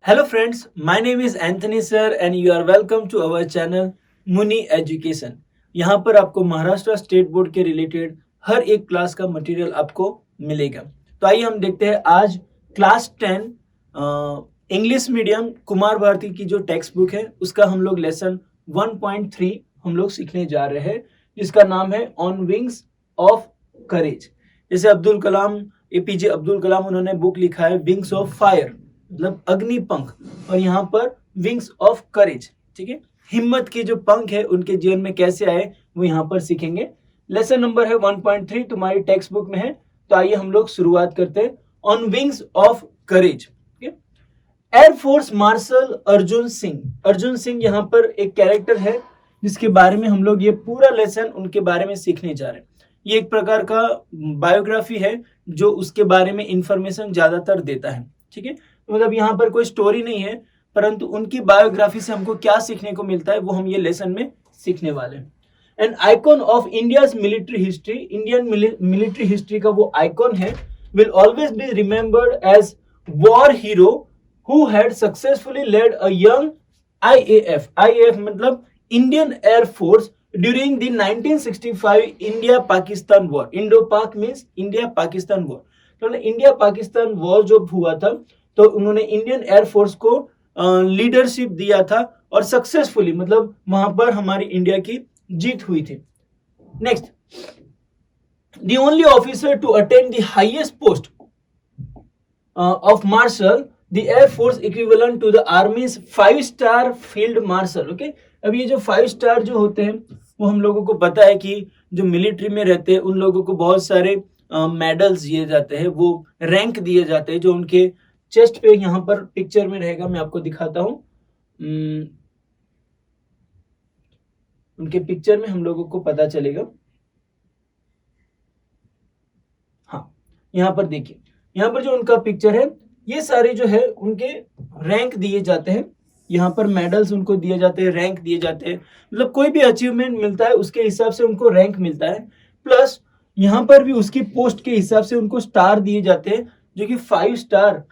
Hello friends, my name is Anthony sir and you are welcome to our channel मुनि education. यहाँ पर आपको Maharashtra state board के related हर एक क्लास का मटेरियल आपको मिलेगा। तो आइए हम देखते हैं आज class 10 English medium Kumar Bharati की जो टेक्स्ट बुक है उसका हम लोग लेसन 1.3 हम लोग सीखने जा रहे हैं, जिसका नाम है ऑन विंग्स ऑफ करेज। जैसे अब्दुल कलाम एपीजे अब्दुल कलाम उन्होंने बुक लिखा है विंग्स ऑफ फायर, मतलब अग्निपंख, और यहाँ पर विंग्स ऑफ करेज। ठीक है, हिम्मत के जो पंख है उनके जीवन में कैसे आए वो यहाँ पर सीखेंगे। लेसन नंबर है 1.3, तुम्हारी टेक्स्ट बुक में है। तो आइए हम लोग शुरुआत करते हैं on wings of courage. Air force marshal Arjun Singh. Arjun Singh यहाँ पर एक कैरेक्टर है जिसके बारे में हम लोग ये पूरा लेसन उनके बारे में सीखने जा रहे हैं। ये एक प्रकार का बायोग्राफी है जो उसके बारे में इंफॉर्मेशन ज्यादातर देता है। ठीक है, मतलब यहाँ पर कोई स्टोरी नहीं है, परंतु उनकी बायोग्राफी से हमको क्या सीखने को मिलता है वो हम ये लेसन में सीखने वाले हैं। An icon of India's military history, Indian military history का वो आइकॉन है, will always be remembered as war hero who had successfully led a young IAF। IAF मतलब Indian air force during the 1965 India Pakistan war. Indo Pak means India Pakistan war. तो India Pakistan war जो हुआ था तो उन्होंने इंडियन एयर फोर्स को leadership दिया था और सक्सेसफुली, मतलब वहां पर हमारी इंडिया की जीत हुई थी। Next, the only officer to attain the highest post of marshal, the air force equivalent to the army's 5-स्टार फील्ड मार्शल। ओके, अब ये जो 5 स्टार जो होते हैं वो हम लोगों को पता है कि जो मिलिट्री में रहते हैं उन लोगों को बहुत सारे मेडल्स दिए जाते हैं, वो रैंक दिए जाते हैं जो उनके चेस्ट पे यहाँ पर पिक्चर में रहेगा। मैं आपको दिखाता हूँ, उनके पिक्चर में हम लोगों को पता चलेगा। हाँ, यहाँ पर देखिए, यहाँ पर जो उनका पिक्चर है ये सारे जो है उनके रैंक दिए जाते हैं। यहाँ पर मेडल्स उनको दिए जाते हैं, रैंक दिए जाते हैं, मतलब कोई भी अचीवमेंट मिलता है उसके हिसाब से उनको रैंक मिलता है। प्लस यहाँ पर भी उसकी पोस्ट के हिसाब से उनको स्टार दिए जाते हैं, जो कि 5 स्टार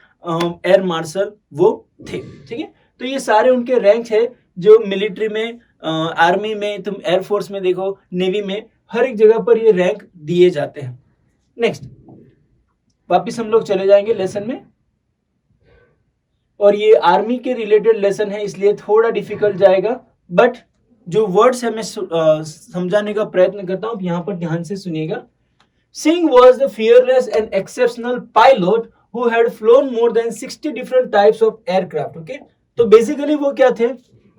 एयर मार्शल वो थे। ठीक है, तो ये सारे उनके रैंक है जो मिलिट्री में, आर्मी में, तुम एयरफोर्स में देखो, नेवी में, हर एक जगह पर ये रैंक दिए जाते हैं। नेक्स्ट, वापिस हम लोग चले जाएंगे लेसन में, और ये आर्मी के रिलेटेड लेसन है इसलिए थोड़ा डिफिकल्ट जाएगा, बट जो वर्ड्स है मैं समझाने का प्रयत्न करता हूं, यहाँ पर ध्यान से सुनिएगा। Singh was the fearless and exceptional pilot who had flown more than 60 different types of aircraft। okay? तो बेसिकली वो क्या थे?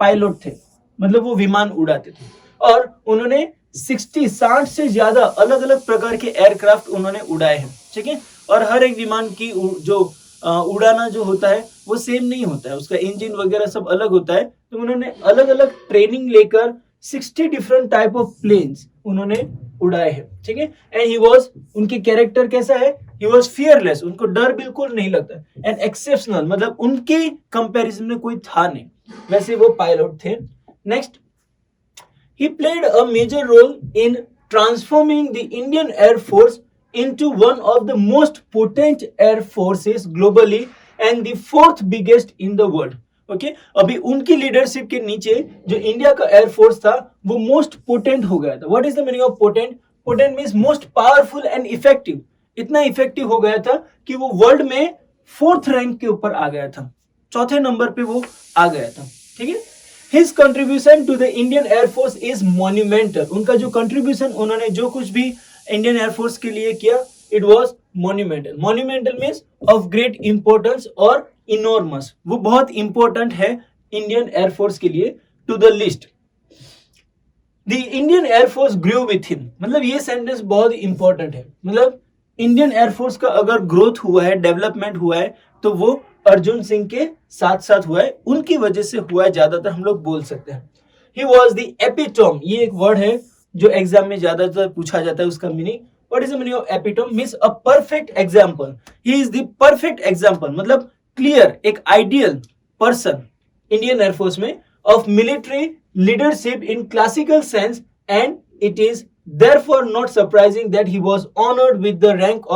पायलट थे, मतलब वो विमान उड़ाते थे, और उन्होंने 60 से ज्यादा अलग अलग प्रकार के एयरक्राफ्ट उन्होंने उड़ाए हैं। ठीक है, और हर एक विमान की जो उड़ाना जो होता है वो सेम नहीं होता है, उसका इंजन वगैरह सब अलग होता है। तो उन्होंने अलग अलग ट्रेनिंग लेकर 60 डिफरेंट टाइप ऑफ प्लेन्स उन्होंने उड़ाए हैं। ठीक है, एंड ही वाज, उनके कैरेक्टर कैसा है? ही वाज फियरलेस, उनको डर बिल्कुल नहीं लगता, एंड एक्सेप्शनल, मतलब उनके कंपैरिजन में कोई था नहीं, वैसे वो पायलट थे। Next, he played a major role in transforming the Indian air force into one of the most potent air forces globally and the 4th biggest in the world। Okay, अभी उनकी leadership के नीचे जो India का air force था वो most potent हो गया था। What is the meaning of potent? Potent means most powerful and effective. इतना इफेक्टिव हो गया था कि वो वर्ल्ड में 4th रैंक के ऊपर आ गया था, 4थे नंबर पे वो आ गया था। ठीक है, his contribution to the Indian air force is monumental. उनका जो कंट्रीब्यूशन, उन्होंने जो कुछ भी इंडियन एयरफोर्स के लिए किया, it was monumental. Monumental means of great importance और इनॉर्मस, वो बहुत इंपॉर्टेंट है इंडियन एयरफोर्स के लिए। To the list, the Indian air force grew with him, मतलब ये सेंटेंस बहुत इंपॉर्टेंट है। मतलब इंडियन एयरफोर्स का अगर ग्रोथ हुआ है, डेवलपमेंट हुआ है, तो वो अर्जुन सिंह के साथ साथ हुआ है, उनकी वजह से हुआ है, ज्यादातर हम लोग बोल सकते हैं। ही वॉज द एपिटोम, ये एक वर्ड है जो एग्जाम में ज्यादातर पूछा जाता है, उसका meaning. What is the meaning of epitome? Means a perfect example. He is the perfect example, मतलब क्लियर, एक आइडियल पर्सन इंडियन एयरफोर्स में of military leadership in classical sense, and it is therefore not surprising that he was honoured with the rank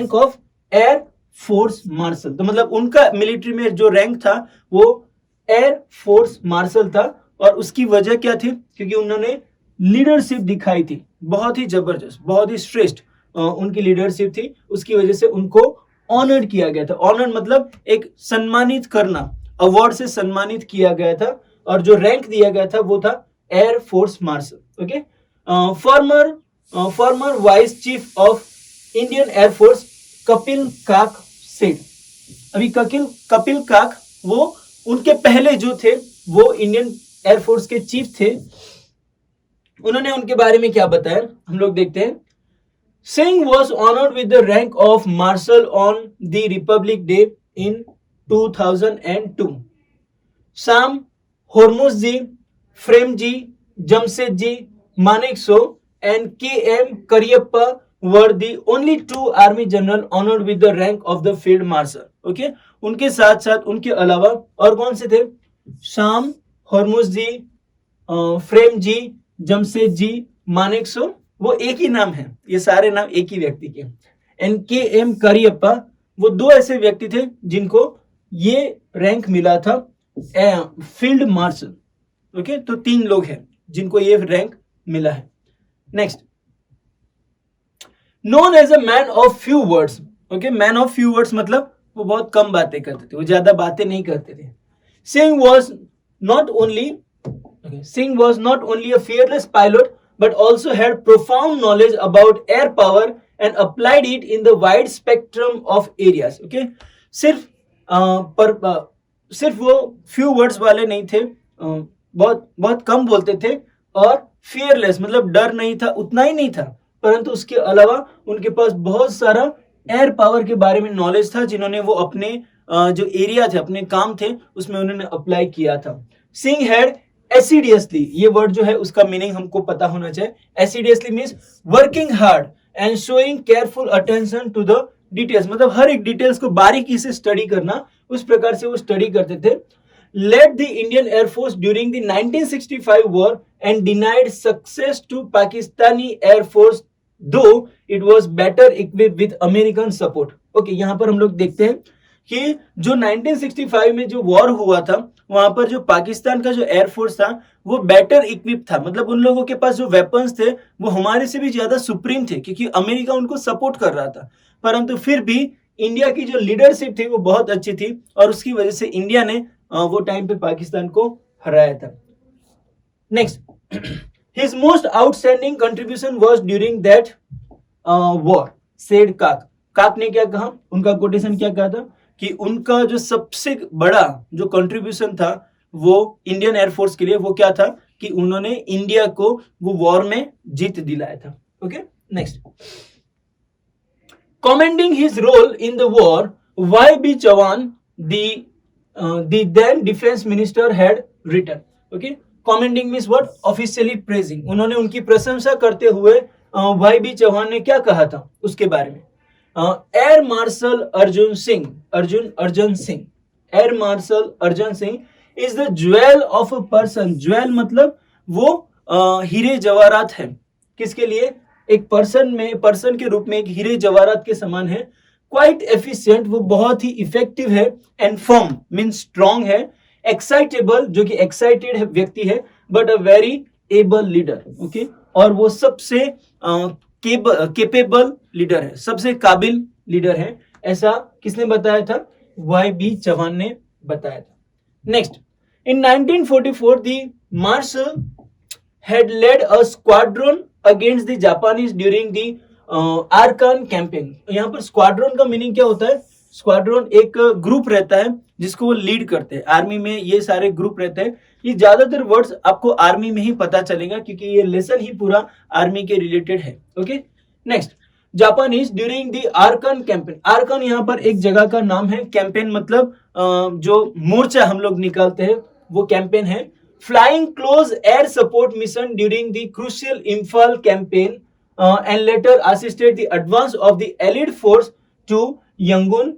of air force marshal. तो मतलब उनका military में जो rank था वो एयर फोर्स मार्शल था। और उसकी वजह क्या थी? क्योंकि उन्होंने लीडरशिप दिखाई थी, बहुत ही जबरदस्त, बहुत ही श्रेष्ठ उनकी लीडरशिप थी। उसकी वजह से उनको ऑनर किया गया था। ऑनर मतलब एक सम्मानित करना, अवार्ड से सम्मानित किया गया था। और जो रैंक दिया गया था वो था air force marshal. Okay, former vice chief of Indian air force Kapil Kak said. अभी कपिल काक वो उनके पहले जो थे वो इंडियन एयरफोर्स के चीफ थे। उन्होंने उनके बारे में क्या बताया, हम लोग देखते हैं। Singh was honoured with the rank of marshal on the Republic Day in 2002। Sam Hormusji, Framji, Jamshedji, Manekshaw and K.M. Kariappa were the only two army general honored with the rank of the field marshal. Okay, उनके साथ साथ उनके अलावा और कौन से थे? शाम, होर्मुसजी, फ्रेमजी, जमशेदजी, मानेकशॉ, वो एक ही नाम है, ये सारे नाम एक ही व्यक्ति के। And K.M. करियप्पा, वो दो ऐसे व्यक्ति थे जिनको ये रैंक मिला था फील्ड मार्शल। ओके, तो 3 लोग हैं जिनको ये रैंक मिला है। Next, known as a man of few words. Okay, man of few words मतलब वो बहुत कम बातें करते थे, वो ज्यादा बातें नहीं करते थे। Singh was not only a fearless pilot but also had profound knowledge about air power and applied it in the wide spectrum of areas. Okay, सिर्फ वो few words वाले नहीं थे, बहुत कम बोलते थे। और fearless मतलब डर नहीं था, उतना ही नहीं था, परंतु उसके अलावा उनके पास बहुत सारा एयर पावर के बारे में नॉलेज था, जिन्होंने वो अपने जो एरिया थे, अपने काम थे, उसमें उन्होंने अप्लाई किया था। सिंह हैड एसिडियसली, ये वर्ड जो है उसका मीनिंग हमको पता होना चाहिए। Assiduously means working hard and showing careful attention to the details, मतलब हर एक डिटेल्स को बारीकी से स्टडी करना, उस प्रकार से वो स्टडी करते थे। Led the Indian air force during the 1965 war and denied success to Pakistani air force though it was better equipped with American support. Okay, यहाँ पर हम लोग देखते हैं कि जो 1965 में जो वॉर हुआ था, वहां पर जो पाकिस्तान का जो एयरफोर्स था वो बेटर इक्विप था, मतलब उन लोगों के पास जो वेपन्स थे वो हमारे से भी ज्यादा सुप्रीम थे, क्योंकि अमेरिका उनको सपोर्ट कर रहा था। परंतु फिर भी इंडिया की जो लीडरशिप थी वो बहुत अच्छी थी, और उसकी वजह से इंडिया ने वो टाइम पे पाकिस्तान को हराया था। Next, his most outstanding contribution was during that war said काक। काक ने क्या कहा, उनका कोटेशन क्या कहा था कि उनका जो सबसे बड़ा जो कंट्रीब्यूशन था वो इंडियन एयरफोर्स के लिए वो क्या था कि उन्होंने इंडिया को वो वॉर में जीत दिलाया था। Okay, next, commending his role in the war, Y B Chauhan the then defense minister had written. Okay, commending means what? Officially praising. उन्होंने उनकी प्रशंसा करते हुए वाई बी चौहान ने क्या कहा था उसके बारे में। Air marshal Arjun Singh, air marshal Arjun Singh is the jewel of a person. Jewel मतलब वो हीरे जवाहरात है, किसके लिए? एक पर्सन के रूप में एक हीरे जवाहरात के समान है। क्वाइट एफिशिएंट, वो बहुत ही इफेक्टिव है। एंड फर्म मीन्स स्ट्रॉन्ग है। एक्साइटेबल, जो कि एक्साइटेड है व्यक्ति है, but a very able leader. Okay, और वो सबसे केपेबल लीडर है, सबसे काबिल लीडर है। ऐसा किसने बताया था? वाई बी चौहान ने बताया था। Next, in 1944 the marshal had led a squadron against the Japanese during the Arakan campaign. यहाँ पर स्क्वाड्रन का मीनिंग क्या होता है? स्क्वाड्रन एक ग्रुप रहता है जिसको वो लीड करते हैं। आर्मी में ये सारे ग्रुप रहते हैं। ये ज्यादातर वर्ड्स आपको आर्मी में ही पता चलेगा, क्योंकि ये लेसन ही पूरा आर्मी के रिलेटेड है। Okay, next, Japanese during the Arakan campaign. Arakan यहाँ पर एक जगह का नाम है, कैंपेन मतलब जो मोर्चा हम लोग निकालते हैं वो कैंपेन है। Flying close air support mission during the crucial Imphal campaign and later assisted the advance of the Allied force to Yangon,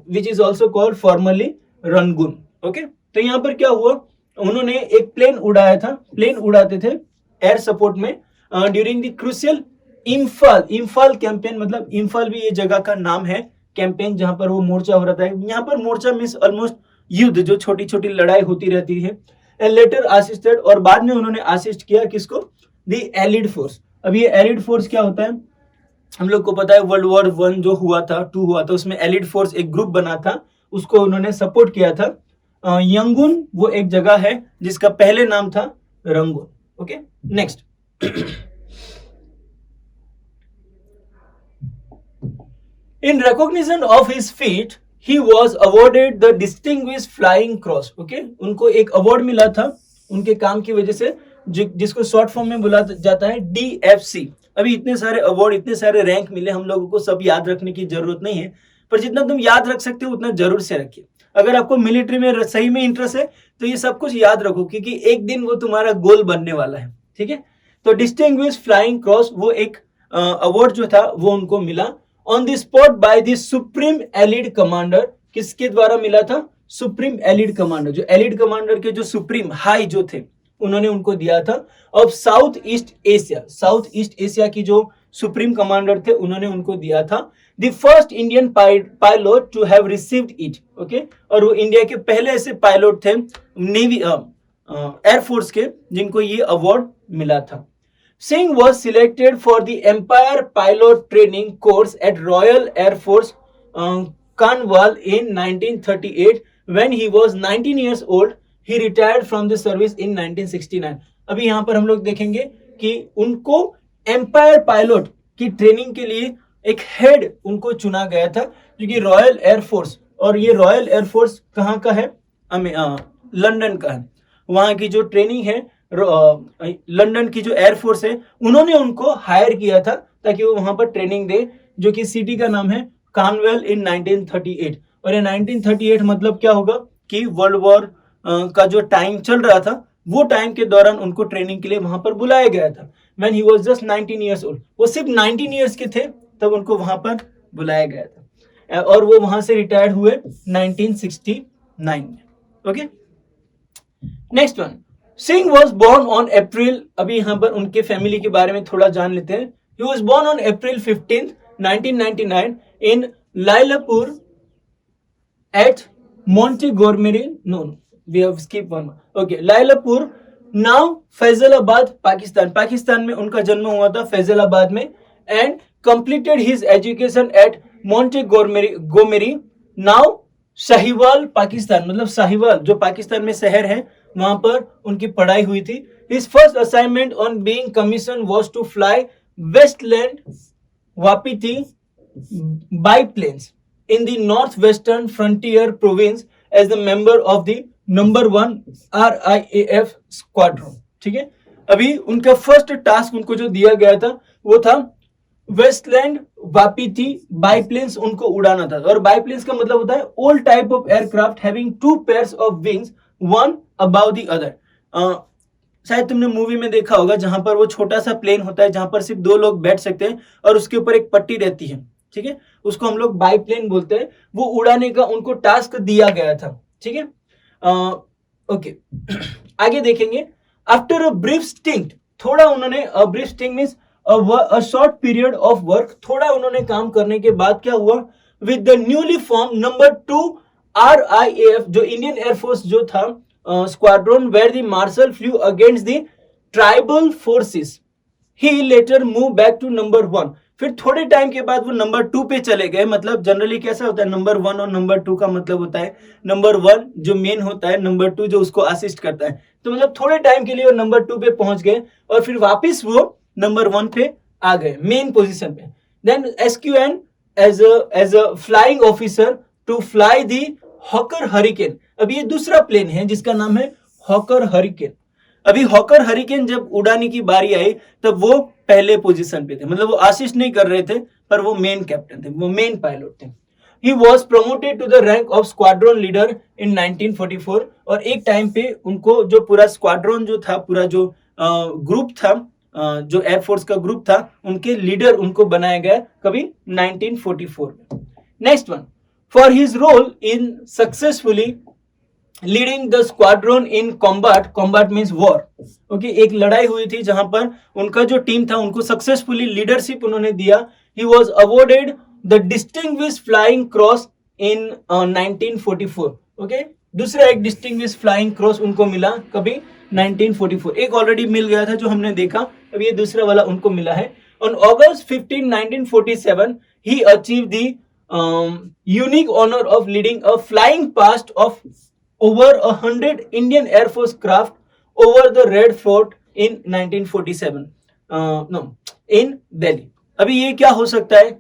which is also called formerly Rangoon. Okay, तो यहाँ पर क्या हुआ, उन्होंने एक प्लेन उड़ाया था, प्लेन उड़ाते थे एयर सपोर्ट में during the crucial Imphal campaign, मतलब इम्फाल भी ये जगह का नाम है कैंपेन जहां पर वो मोर्चा हो रहा था, यहाँ पर मोर्चा मीन्स ऑलमोस्ट युद्ध, जो छोटी छोटी लड़ाई होती रहती है। एंड लेटर असिस्टेड, और बाद में उन्होंने असिस्ट किया किसको, द एलिड फोर्स। अब ये एलिड फोर्स क्या होता है, हम लोग को पता है वर्ल्ड वॉर 1 जो हुआ था, 2 हुआ था, उसमें एलिड फोर्स एक ग्रुप बना था, उसको उन्होंने सपोर्ट किया था। यंगून वो एक जगह है जिसका पहले नाम था Rangoon. Okay, next. In recognition of his feat, he was awarded the Distinguished Flying Cross. Okay, उनको एक अवार्ड मिला था उनके काम की वजह से, जिसको शॉर्ट फॉर्म में बुला जाता है DFC। अभी इतने सारे अवार्ड, इतने सारे रैंक मिले, हम लोगों को सब याद रखने की जरूरत नहीं है, पर जितना तुम याद रख सकते हो उतना जरूर से रखिए। अगर आपको मिलिट्री में सही में इंटरेस्ट है तो ये सब कुछ याद रखो, क्योंकि एक दिन वो तुम्हारा गोल बनने वाला है। ठीक है, तो डिस्टिंग्विश्ड फ्लाइंग क्रॉस वो एक अवार्ड जो था वो उनको मिला on the spot by the supreme allied commander. किसके द्वारा मिला था, सुप्रीम एलिड कमांडर, जो एलिड कमांडर के जो सुप्रीम हाई जो थे उन्होंने उनको दिया था। Of South East Asia, South East Asia की जो सुप्रीम कमांडर थे उन्होंने उनको दिया था। The first Indian pilot to have received it. Okay, और वो इंडिया के पहले ऐसे पायलट थे नेवी एयरफोर्स के जिनको ये अवार्ड मिला था। Singh was selected for the Empire Pilot Training Course at Royal Air Force Cornwall in 1938. When he was 19 years old, he retired from the service in 1969. अभी यहाँ पर हम लोग देखेंगे कि उनको एम्पायर पायलट की ट्रेनिंग के लिए एक हेड उनको चुना गया था, जो कि रॉयल एयरफोर्स, और ये रॉयल एयरफोर्स कहाँ का है, लंदन का है। वहाँ की जो ट्रेनिंग है, लंदन की जो एयरफोर्स है, उन्होंने उनको हायर किया था ताकि वो वहां पर ट्रेनिंग दे, जो कि सिटी का नाम है कॉर्नवेल इन 1938। और ये 1938 मतलब क्या होगा कि वर्ल्ड वॉर का जो टाइम चल रहा था, वो टाइम के दौरान उनको ट्रेनिंग के लिए वहां पर बुलाया गया था। When he was just 19 years old, वो सिर्फ 19 इयर्स के थे तब उनको वहां पर बुलाया गया था, और वो वहां से रिटायर्ड हुए 1969 में। Okay, next one. Singh was born on April, अभी यहाँ पर उनके फैमिली के बारे में थोड़ा जान लेते हैं। He was born on April 15, 1999 in Lyallpur at Montgomery, no we have skip one. Okay, Lyallpur now Faisalabad, Pakistan. Pakistan में उनका जन्म हुआ था, फैजलाबाद में। And completed his education at Montgomery now Sahiwal, Pakistan, मतलब साहिवाल जो पाकिस्तान में शहर है, वहां पर उनकी पढ़ाई हुई थी। His first assignment on being commissioned was to fly Westland Wapiti biplanes in the northwestern frontier province as the member of the number 1 RIAF squadron। ठीक है, अभी उनका फर्स्ट टास्क उनको जो दिया गया था वो था वेस्टलैंड वापीती बाइप्लेन्स उनको उड़ाना था। और बाइप्लेन्स का मतलब होता है all type of aircraft having 2 pairs of wings one above the other। शायद तुमने मूवी में देखा होगा जहां पर वो छोटा सा प्लेन होता है जहां पर सिर्फ 2 लोग बैठ सकते हैं और उसके ऊपर एक पट्टी रहती है। ठीक है, उसको हम लोग बाइप्लेन बोलते हैं। वो उड़ाने का उनको टास्क दिया गया था। ठीक है, ओके, आगे देखेंगे। आफ्टर अ ब्रीफ स्टिंट, थोड़ा उन्होंने, brief stint means a short period of work, थोड़ा उन्होंने काम करने के बाद क्या हुआ, with the newly form number 2 RIAF, जो इंडियन एयरफोर्स जो था, squadron where the marshal flew against the tribal forces, he later move back to number 1। फिर थोड़े टाइम के बाद वो नंबर 2 पे चले गए। मतलब जनरली कैसा होता है, नंबर 1 और नंबर 2 का मतलब होता है नंबर 1 जो मेन होता है, नंबर 2 जो उसको असिस्ट करता है। तो मतलब थोड़े टाइम के लिए वो नंबर 2 पे पहुंच गए और फिर वापिस वो नंबर 1 पे आ गए, मेन पोजिशन पे। Then SQN as a flying officer to fly the Hawker Hurricane. अभी ये दूसरा प्लेन है जिसका नाम है हॉकर हरिकेन। अभी हॉकर हरिकेन जब उड़ाने की बारी आई तब वो पहले पोजीशन पे थे, मतलब वो असिस्ट नहीं कर रहे थे पर वो मेन कैप्टन थे, वो मेन पायलट थे। He was promoted to the rank of squadron leader in 1944। और एक टाइम पे उनको जो पूरा स्क्वाड्रन जो था, पूरा जो ग्रुप था, जो एयरफोर्स का ग्रुप था, उनके लीडर उनको बनाया गया कभी 1944 में। Next one, for his role in successfully leading the squadron in combat, combat means war. Okay, एक लड़ाई हुई थी जहां पर उनका जो टीम था उनको सक्सेसफुली लीडरशिप उन्होंने दिया। He was awarded the distinguish flying cross in 1944. Okay, दूसरा एक डिस्टिंग्विश फ्लाइंग क्रॉस उनको मिला कभी 1944. एक ऑलरेडी मिल गया था जो हमने देखा, अब ये दूसरा वाला उनको मिला है. On August 15, 1947, he achieved the unique honor of leading a flying past of over 100 Indian Air Force craft over the Red Fort in 1947. No, in Delhi. अभी ये क्या हो सकता है?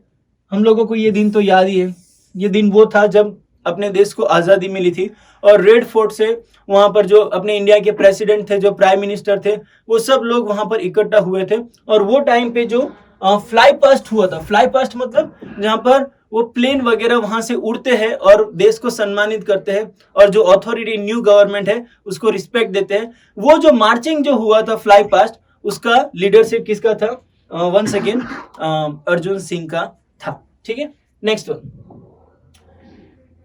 हम लोगों को ये दिन तो याद ही है. ये दिन वो था जब अपने देश को आज़ादी मिली थी और रेड फोर्ट से वहां पर जो अपने इंडिया के प्रेसिडेंट थे, जो प्राइम मिनिस्टर थे, वो सब लोग वहां पर इकट्ठा हुए थे. और वो टाइम पे जो फ्लाई पास्ट हुआ था, फ्लाई पास्ट मतलब जहां पर वो प्लेन वगैरह वहां से उड़ते हैं और देश को सम्मानित करते हैं और जो अथॉरिटी न्यू गवर्नमेंट है उसको रिस्पेक्ट देते हैं. वो जो मार्चिंग जो हुआ था फ्लाई पास्ट, उसका लीडरशिप किसका था? वंस अगेन अर्जुन सिंह का था. ठीक है, next one.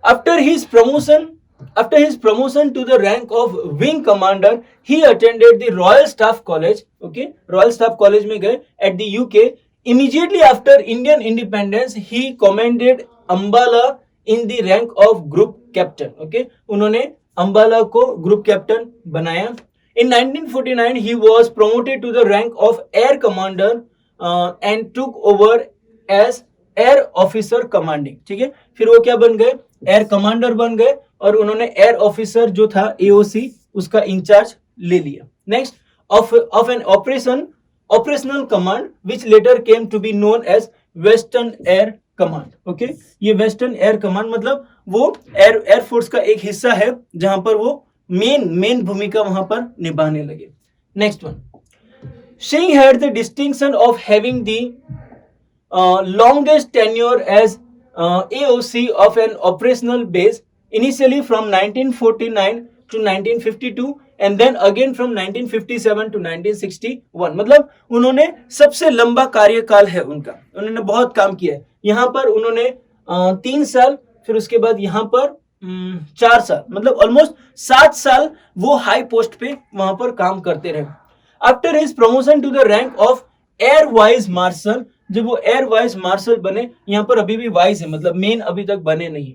After his promotion to the rank of wing commander, he attended the Royal Staff College. Okay, Royal Staff College में गए at the UK. Immediately after Indian independence, he commanded Ambala in the rank of group captain. Okay, उन्होंने अंबाला को group captain बनाया. In 1949, he was promoted to the rank of air commander and took over as air officer commanding. ठीक है, फिर वो क्या बन गए? एयर कमांडर बन गए और उन्होंने एयर ऑफिसर जो था AOC उसका इंचार्ज ले लिया. Next, of an operational command which later came to be known as western air command. Okay, ये वेस्टर्न एयर कमांड मतलब वो एयर फोर्स का एक हिस्सा है जहां पर वो मेन भूमिका वहां पर निभाने लगे. Next one. Singh had the distinction of having the longest tenure as AOC of an operational base, initially from 1949 to 1952 and then again from 1957 to 1961. मतलब उन्होंने सबसे लंबा कार्यकाल है उनका, उन्होंने बहुत काम किया है. यहाँ पर उन्होंने 3 साल, फिर उसके बाद यहाँ पर 4 साल, मतलब ऑलमोस्ट 7 साल वो हाई पोस्ट पे वहां पर काम करते रहे. After his promotion to the rank of air vice marshal, जब वो एयर वाइस मार्शल बने, यहाँ पर अभी भी वाइस है, मतलब मेन अभी तक बने नहीं.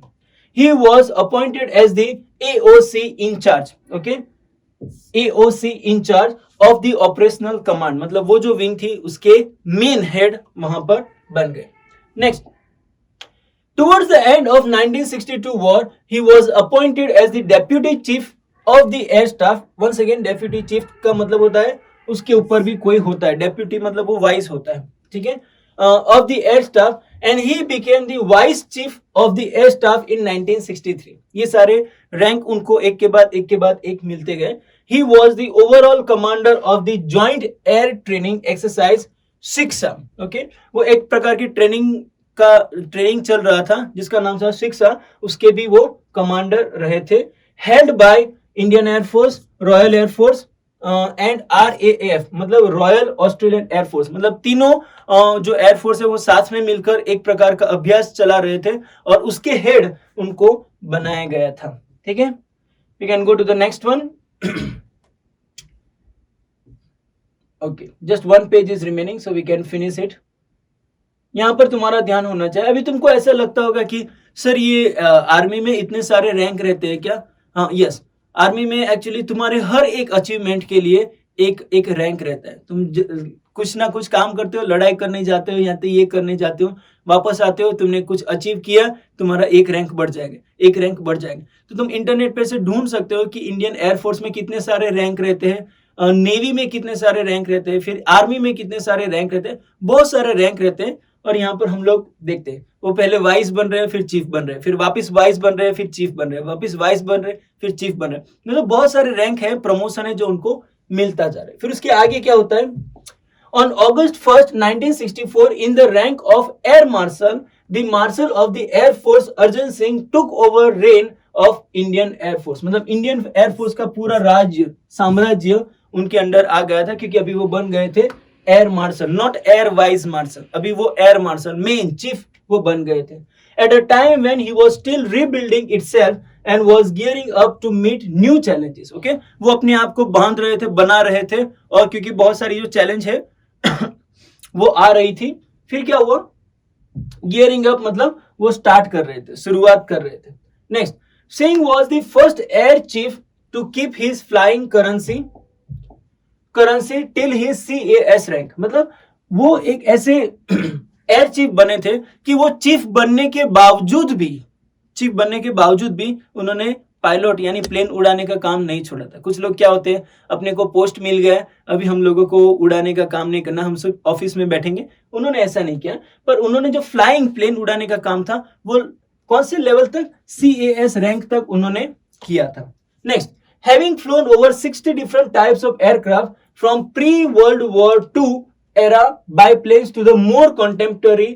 He was appointed as the AOC incharge. Okay, AOC incharge of the operational command, मतलब वो जो विंग थी उसके मेन हेड वहां पर बन गए. Next, towards the end of 1962 war he was appointed as the deputy chief of the air staff. Once again, deputy chief का मतलब होता है उसके ऊपर भी कोई होता है, डेप्यूटी मतलब वो वाइस होता है. ठीक है, of the air staff, and he became the vice chief of the air staff in 1963. ये सारे रैंक उनको एक के बाद एक मिलते गए. He was the overall commander of the joint air training exercise शिक्षा. ओके, वो एक प्रकार की ट्रेनिंग चल रहा था जिसका नाम था शिक्षा, उसके भी वो कमांडर रहे थे. Held by Indian air force, royal air force and RAF मतलब रॉयल ऑस्ट्रेलियन एयरफोर्स, मतलब तीनों जो एयरफोर्स है वो साथ में मिलकर एक प्रकार का अभ्यास चला रहे थे और उसके हेड उनको बनाया गया था. ठीक है, we can go to the next one. Okay, just 1 page is remaining so we can finish it. यहाँ पर तुम्हारा ध्यान होना चाहिए. अभी तुमको ऐसा लगता होगा कि सर ये आर्मी में इतने सारे रैंक रहते हैं क्या? हाँ, यस, आर्मी में एक्चुअली तुम्हारे हर एक अचीवमेंट के लिए एक रैंक रहता है. तुम कुछ ना कुछ काम करते हो, लड़ाई करने जाते हो या तो ये करने जाते हो, वापस आते हो, तुमने कुछ अचीव किया, तुम्हारा एक रैंक बढ़ जाएगा. तो तुम इंटरनेट पे से ढूंढ सकते हो कि इंडियन एयरफोर्स में कितने सारे रैंक रहते हैं, नेवी में कितने सारे रैंक रहते हैं, फिर आर्मी में कितने सारे रैंक रहते हैं. बहुत सारे रैंक रहते हैं और यहाँ पर हम लोग देखते हैं वो पहले वाइस बन रहे हैं, फिर चीफ बन रहे हैं, फिर वापस वाइस बन रहे हैं, फिर चीफ बन रहे हैं, वापस वाइस बन रहे हैं, फिर चीफ बन रहे हैं. मतलब बहुत सारे रैंक है, प्रमोशन है जो उनको मिलता जा रहा है. फिर उसके आगे क्या होता है? On August 1st, 1964, in the rank of Air Marshal, the Marshal of the Air Force Arjun Singh took over reign of Indian Air Force. मतलब इंडियन एयरफोर्स का पूरा राज्य, साम्राज्य उनके अंडर आ गया था क्योंकि अभी वो बन गए थे air marshal, not air vice martial. अभी वो एयर मार्शल, मेन चीफ वो बन गए थे. At a time when he was still rebuilding itself and was gearing up to meet new challenges. Okay, वो अपने आप को बांध रहे थे, बना रहे थे, और क्योंकि बहुत सारी जो चैलेंज है वो आ रही थी. फिर क्या हुआ? गियरिंग अप मतलब वो स्टार्ट कर रहे थे, शुरुआत कर रहे थे। Next, Singh was the first air chief to keep his flying currency till his CAS rank. मतलब वो एक ऐसे एयर चीफ बने थे कि वो चीफ बनने के बावजूद भी उन्होंने पायलट यानी प्लेन उड़ाने का काम नहीं छोड़ा था। कुछ लोग क्या होते हैं, अपने को पोस्ट मिल गया, अभी हम लोगों को उड़ाने का काम नहीं करना, हम सब ऑफिस में बैठेंगे। उन्होंने ऐसा नहीं किया, पर उन्होंने जो फ्लाइंग प्लेन उड़ाने का काम था वो कौन से लेवल तक, CAS रैंक तक उन्होंने किया था। Next, having phloem over 60 different types of aircraft from pre world war II era biplanes to the more contemporary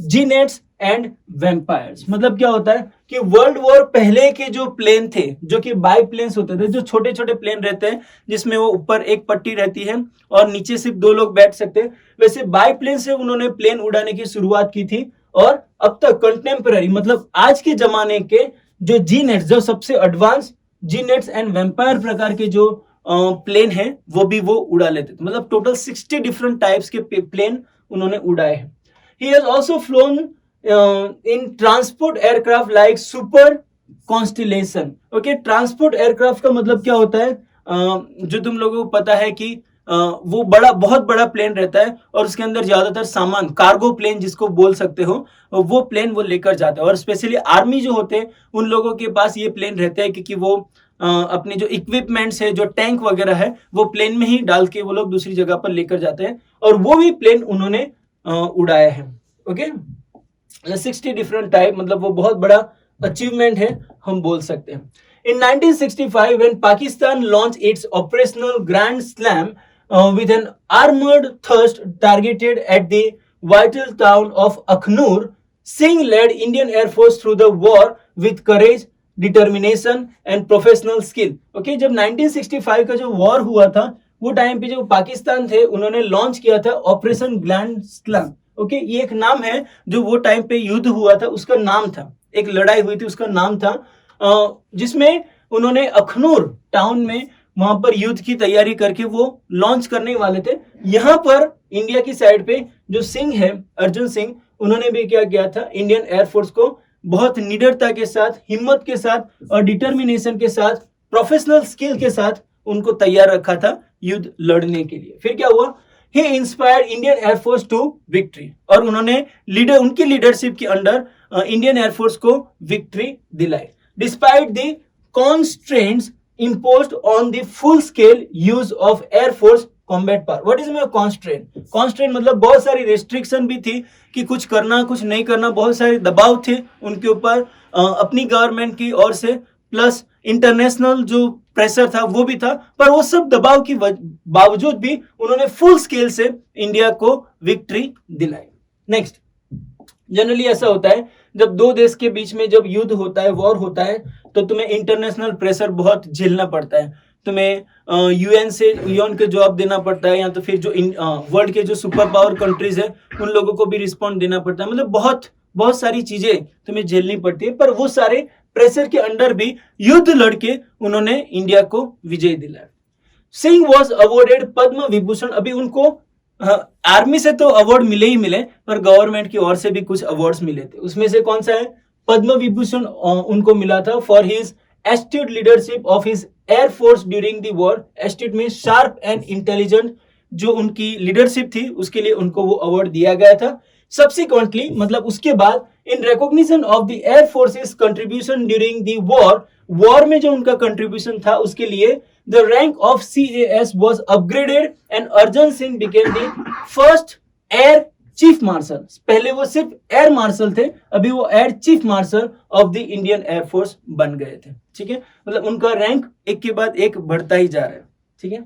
G-nets and vampires. मतलब क्या होता है कि वर्ल्ड वॉर पहले के जो प्लेन थे, जो कि बाई प्लेन्स होते थे, जो छोटे छोटे प्लेन रहते हैं जिसमें वो ऊपर एक पट्टी रहती है और नीचे सिर्फ 2 लोग बैठ सकते हैं, वैसे बाई प्लेन से उन्होंने प्लेन उड़ाने की शुरुआत की थी। और अब तक कंटेम्पररी मतलब आज के जमाने के जो जी नेट्स, जो सबसे advance G Gnats and Vampire प्रकार के जो प्लेन है वो भी वो उड़ा लेते थे। मतलब टोटल 60 डिफरेंट टाइप्स के प्लेन उन्होंने उड़ाए हैं। He has also flown in transport aircraft like super constellation. Okay, transport aircraft का मतलब क्या होता है, जो तुम लोगों को पता है कि वो बहुत बड़ा प्लेन रहता है और उसके अंदर ज्यादातर सामान, कार्गो प्लेन जिसको बोल सकते हो, वो प्लेन वो लेकर जाते हैं। और स्पेशली आर्मी जो होते हैं उन लोगों के पास ये प्लेन रहते हैं, क्योंकि वो अपने जो इक्विपमेंट्स है, जो टैंक वगैरह है, वो प्लेन में ही डाल के वो लोग दूसरी जगह पर लेकर जाते हैं, और वो भी प्लेन उन्होंने उड़ाया है। ओके, 60 डिफरेंट टाइप, मतलब वो बहुत बड़ा अचीवमेंट है, हम बोल सकते हैं। In 1965, when Pakistan launched its operational Grand Slam with an armored thrust targeted at the vital town of Akhnur, Singh led Indian Air Force through the war with courage, determination and professional skill. Okay, जब 1965 का जो war हुआ था, वो time पे जो पाकिस्तान थे उन्होंने लॉन्च किया था ऑपरेशन ग्रैंड स्लैम। ओके, ये एक नाम है, जो वो टाइम पे युद्ध हुआ था उसका नाम था, एक लड़ाई हुई थी उसका नाम था, जिसमें उन्होंने अखनूर टाउन में वहां पर युद्ध की तैयारी करके वो लॉन्च करने वाले थे। यहां पर इंडिया की साइड पे जो सिंह है, अर्जुन सिंह, उन्होंने भी क्या किया था, इंडियन एयरफोर्स को बहुत निडरता के साथ, हिम्मत के साथ और डिटर्मिनेशन के साथ, प्रोफेशनल स्किल के साथ उनको तैयार रखा था युद्ध लड़ने के लिए। फिर क्या हुआ, he inspired Indian air force to victory, और उन्होंने उनकी लीडरशिप के अंडर इंडियन एयरफोर्स को विक्ट्री दिलाई। Despite the constraints imposed on the full scale use of air force combat power. What is my constraint? Constraint मतलब बहुत सारी restriction भी थी कि कुछ करना कुछ नहीं करना, बहुत सारे दबाव थे उनके ऊपर अपनी गवर्नमेंट की ओर से, प्लस इंटरनेशनल जो प्रेशर था वो भी था, पर वो सब दबाव की बावजूद भी उन्होंने फुल स्केल से इंडिया को विक्ट्री दिलाई। नेक्स्ट, जनरली ऐसा होता है जब 2 देश के बीच में जब युद्ध होता है, वॉर होता है, तो तुम्हें इंटरनेशनल प्रेशर बहुत झेलना पड़ता है। तुम्हें यूएन के जवाब देना पड़ता है, या तो फिर जो वर्ल्ड के जो सुपर पावर कंट्रीज है उन लोगों को भी रिस्पॉन्ड देना पड़ता है। मतलब बहुत सारी चीजें तुम्हें झेलनी पड़ती है, पर वो सारे प्रेशर के अंडर भी युद्ध लड़के उन्होंने इंडिया को विजय दिलाया। Singh was awarded Padma Vibhushan. अभी उनको आर्मी से तो अवार्ड मिले ही मिले, पर गवर्नमेंट की ओर से भी कुछ अवार्ड्स मिले थे। उसमें से कौन सा है, पद्म विभूषण उनको मिला था for his astute leadership of his air force during the war. Astute में शार्प एंड इंटेलिजेंट जो उनकी लीडरशिप थी उसके लिए उनको वो अवार्ड दिया गया था। सब्सिक्वेंटली मतलब उसके बाद, in recognition of the air forces contribution during the war में जो उनका कंट्रीब्यूशन था उसके लिए the rank of CAS was upgraded and Arjun Singh became the first air chief marshal. पहले वो सिर्फ एयर मार्शल थे, अभी वो air chief marshal of the Indian air force बन गए थे। ठीक है, मतलब उनका रैंक एक के बाद एक बढ़ता ही जा रहा है। ठीक है,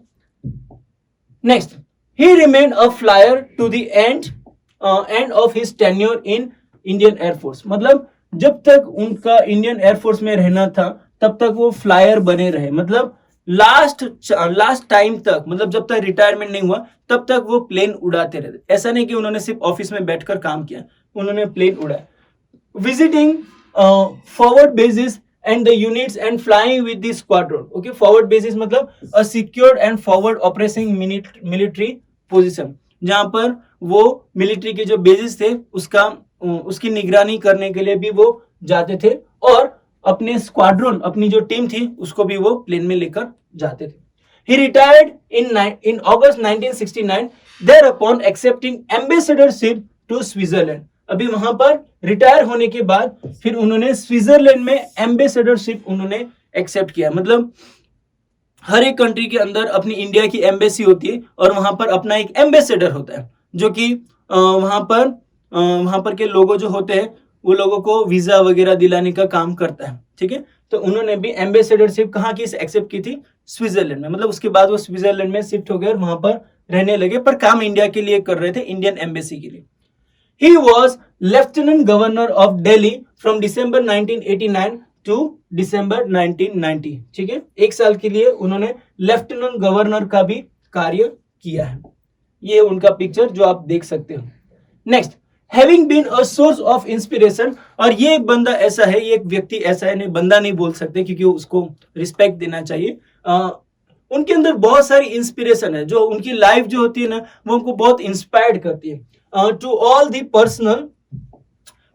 next, he remained a flyer to the end of his tenure in Indian air force. मतलब जब तक उनका इंडियन एयरफोर्स में रहना था तब तक वो फ्लायर बने रहे। मतलब लास्ट टाइम तक, मतलब जब तक रिटायरमेंट नहीं हुआ तब तक वो प्लेन उड़ाते रहते। ऐसा नहीं कि उन्होंने सिर्फ ऑफिस में बैठकर काम किया, उन्होंने प्लेन उड़ाया। Visiting forward basis and the units and flying with the squadron. Okay, forward basis मतलब a secured and forward operating military position, जहां पर वो मिलिट्री के जो बेसिस थे उसकी निगरानी करने के लिए भी वो जाते थे, और अपने स्क्वाड्रन, अपनी जो टीम थी उसको भी वो प्लेन में लेकर जाते थे। He retired in August 1969, thereupon accepting ambassadorship to Switzerland. अभी वहां पर रिटायर होने के बाद फिर उन्होंने स्विट्जरलैंड में एम्बेसडरशिप उन्होंने एक्सेप्ट किया। मतलब हर एक कंट्री के अंदर अपनी इंडिया की एम्बेसी होती है और वहां पर अपना एक एम्बेसडर होता है, जो कि वहां पर के लोगों जो होते हैं वो लोगों को वीजा वगैरह दिलाने का काम करता है। ठीक है, तो उन्होंने भी एम्बेसडरशिप कहाँ की एक्सेप्ट की थी? स्विट्जरलैंड में। मतलब उसके बाद वो स्विट्जरलैंड में शिफ्ट हो गए और वहां पर रहने लगे, पर काम इंडिया के लिए कर रहे थे, इंडियन एम्बेसी के लिए। He was Lieutenant Governor of Delhi from December 1989 to December 1990. ठीक है, एक साल के लिए उन्होंने लेफ्टिनेंट गवर्नर का भी कार्य किया है। ये उनका पिक्चर जो आप देख सकते हो। Next, having been a source of inspiration, और ये एक बंदा ऐसा है, ये एक व्यक्ति ऐसा है, नहीं बंदा नहीं बोल सकते क्योंकि उसको रिस्पेक्ट देना चाहिए। उनके अंदर बहुत सारी इंस्पिरेशन है, जो उनकी लाइफ जो होती है ना वो हमको बहुत इंस्पायर्ड करती है। To all the personnel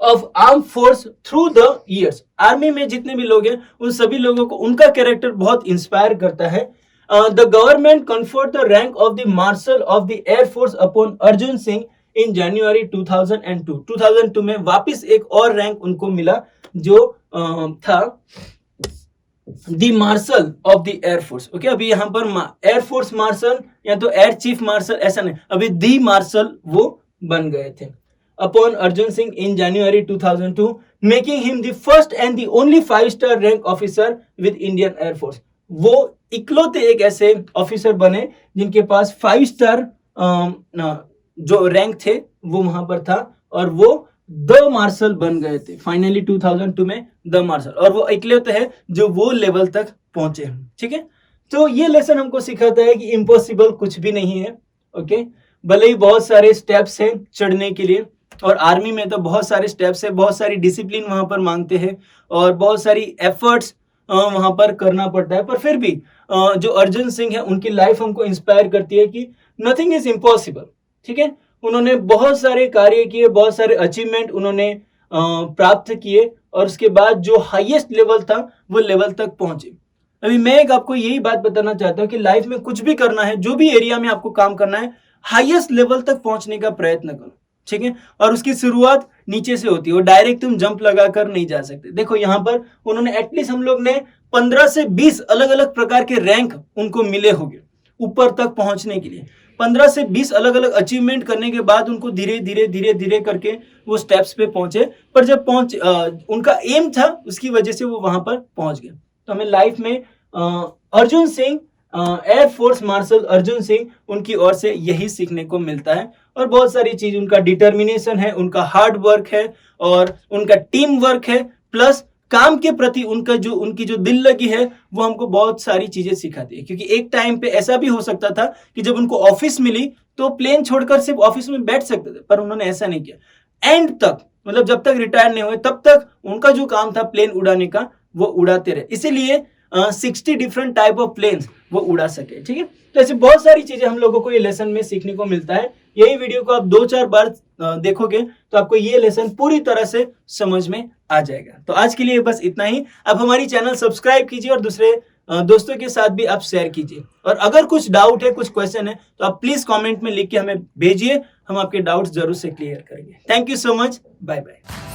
of arm force through the years, army में जितने भी लोग हैं उन सभी लोगों को उनका कैरेक्टर बहुत इंस्पायर करता है। The government conferred the rank of the marshal of the air force upon Arjun Singh in January 2002। 2002 में वापस एक और रैंक उनको मिला जो था the marshal of the air force. Okay, अभी यहाँ पर एयर फोर्स मार्शल या तो एयर चीफ मार्शल ऐसा नहीं, अभी दी मार्शल वो बन गए थे upon Arjun Singh in January 2002, making him the first and the only five-star rank officer with Indian air force. वो इकलौते एक ऐसे ऑफिसर बने जिनके पास 5-स्टार जो रैंक थे वो वहां पर था, और वो द मार्शल बन गए थे फाइनली 2002 में, द मार्शल, और वो इकलौते हैं जो वो लेवल तक पहुंचे। ठीक है, तो ये लेसन हमको सिखाता है कि इम्पॉसिबल कुछ भी नहीं है। ओके, भले ही बहुत सारे स्टेप्स हैं चढ़ने के लिए, और आर्मी में तो बहुत सारे स्टेप्स है, बहुत सारी डिसिप्लिन वहां पर मांगते हैं और बहुत सारी एफर्ट्स वहां पर करना पड़ता है, पर फिर भी जो अर्जुन सिंह है उनकी लाइफ हमको इंस्पायर करती है कि नथिंग इज इम्पॉसिबल। ठीक है, उन्होंने बहुत सारे कार्य किए, बहुत सारे अचीवमेंट उन्होंने प्राप्त किए, और उसके बाद जो हाईएस्ट लेवल था वो लेवल तक पहुंचे। अभी मैं एक आपको यही बात बताना चाहता हूँ कि लाइफ में कुछ भी करना है, जो भी एरिया में आपको काम करना है, हाईएस्ट लेवल तक पहुंचने का प्रयत्न करो। ठीक है, और उसकी शुरुआत नीचे से होती है, वो डायरेक्ट तुम जंप लगा कर नहीं जा सकते। देखो यहाँ पर उन्होंने एटलीस्ट, हम लोग ने 15 से 20 अलग अलग प्रकार के रैंक उनको मिले होंगे ऊपर तक पहुंचने के लिए। 15 से 20 अलग अलग अचीवमेंट करने के बाद उनको धीरे धीरे करके वो स्टेप्स पे पहुंचे, पर जब उनका एम था उसकी वजह से वो वहां पर पहुंच गए। तो हमें लाइफ में Arjun Singh, air force marshal Arjun Singh, उनकी ओर से यही सीखने को मिलता है, और बहुत सारी चीज, उनका डिटर्मिनेशन है, उनका हार्ड वर्क है, और उनका टीम वर्क है, प्लस काम के प्रति उनकी जो दिल लगी है वो हमको बहुत सारी चीजें सिखाती है। क्योंकि एक टाइम पे ऐसा भी हो सकता था कि जब उनको ऑफिस मिली तो प्लेन छोड़कर सिर्फ ऑफिस में बैठ सकते थे, पर उन्होंने ऐसा नहीं किया। एंड तक, मतलब जब तक रिटायर नहीं हुए तब तक उनका जो काम था प्लेन उड़ाने का वो उड़ाते रहे, इसीलिए 60 डिफरेंट टाइप ऑफ प्लेन्स वो उड़ा सके। ठीक है, तो ऐसे बहुत सारी चीजें हम लोगों को ये लेसन में सीखने को मिलता है। यही वीडियो को आप 2-4 बार देखोगे तो आपको ये लेसन पूरी तरह से समझ में आ जाएगा। तो आज के लिए बस इतना ही। आप हमारी चैनल सब्सक्राइब कीजिए और दूसरे दोस्तों के साथ भी आप शेयर कीजिए, और अगर कुछ डाउट है, कुछ क्वेश्चन है, तो आप प्लीज कमेंट में लिख के हमें भेजिए, हम आपके डाउट्स जरूर से क्लियर करेंगे। Thank you so much, bye bye.